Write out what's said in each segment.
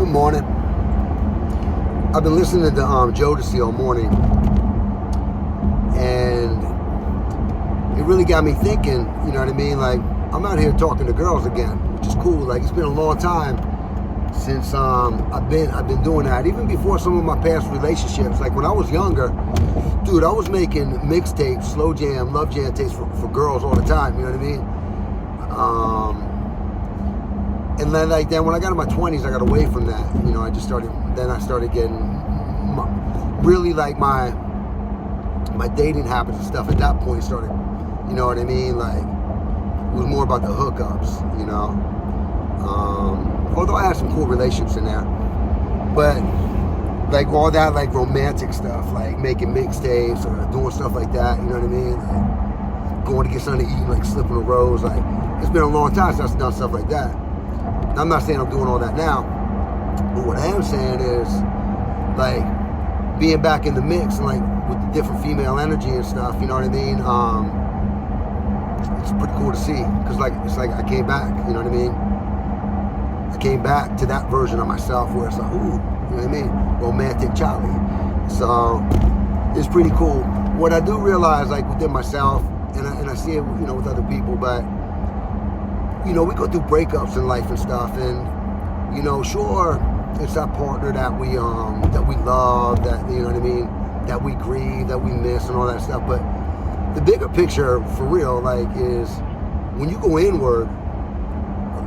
Good morning. I've been listening to Jodeci all morning, and it really got me thinking. You know what I mean? Like, I'm out here talking to girls again, which is cool. Like, it's been a long time since I've been doing that. Even before some of my past relationships. Like when I was younger, dude, I was making mixtapes, slow jam, love jam tapes for girls all the time. You know what I mean? And then when I got in my 20s, I got away from that. You know, I started getting really like my dating habits and stuff at that point started, you know what I mean? Like, it was more about the hookups, you know? Although I had some cool relationships in there. But like all that like romantic stuff, like making mixtapes or doing stuff like that, you know what I mean? Like going to get something to eat, like slipping a rose, like it's been a long time since I've done stuff like that. I'm not saying I'm doing all that now, but what I am saying is, like, being back in the mix and like with the different female energy and stuff, you know what I mean? It's pretty cool to see, because it's like I came back, you know what I mean? I came back to that version of myself where it's like, ooh, you know what I mean? Romantic Charlie. So it's pretty cool. What I do realize, like within myself, and I see it, you know, with other people, but you know, we go through breakups in life and stuff, and you know, sure, it's that partner that we love, that, you know what I mean, that we grieve, that we miss, and all that stuff. But the bigger picture, for real, like, is when you go inward,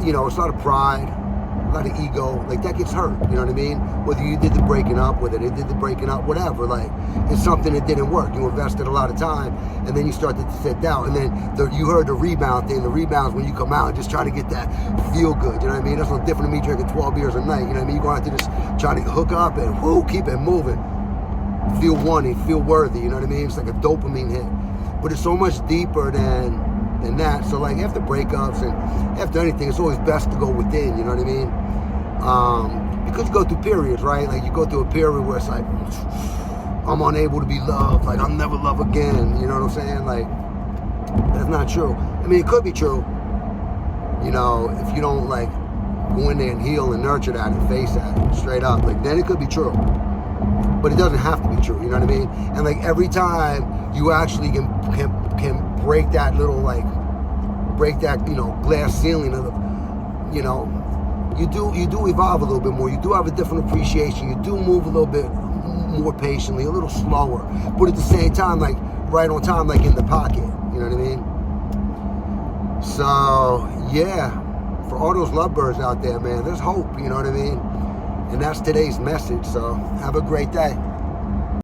you know, it's a lot of pride, a lot of ego, like that gets hurt. You know what I mean? Whether you did the breaking up, whether they did the breaking up, whatever. Like, it's something that didn't work. You invested a lot of time, and then you started to sit down, and then you heard the rebound thing. The rebounds when you come out, just trying to get that feel good. You know what I mean? That's no different than me drinking 12 beers a night. You know what I mean? You're going to have to just try to hook up and keep it moving. Feel wanted, feel worthy. You know what I mean? It's like a dopamine hit, but it's so much deeper than that. So like after breakups and after anything, it's always best to go within. You know what I mean? Because you go through periods, right? Like you go through a period where it's like, I'm unable to be loved, like I'll never love again, you know what I'm saying? Like, that's not true. I mean, it could be true, you know, if you don't like go in there and heal and nurture that and face that straight up, like then it could be true. But it doesn't have to be true, you know what I mean? And like every time you actually can break that little, like, break that, you know, glass ceiling of, you know, you do evolve a little bit more. You do have a different appreciation. You do move a little bit more patiently, a little slower, but at the same time, like right on time, like in the pocket. You know what I mean? So yeah, for all those lovebirds out there, man, there's hope. You know what I mean? And that's today's message. So have a great day.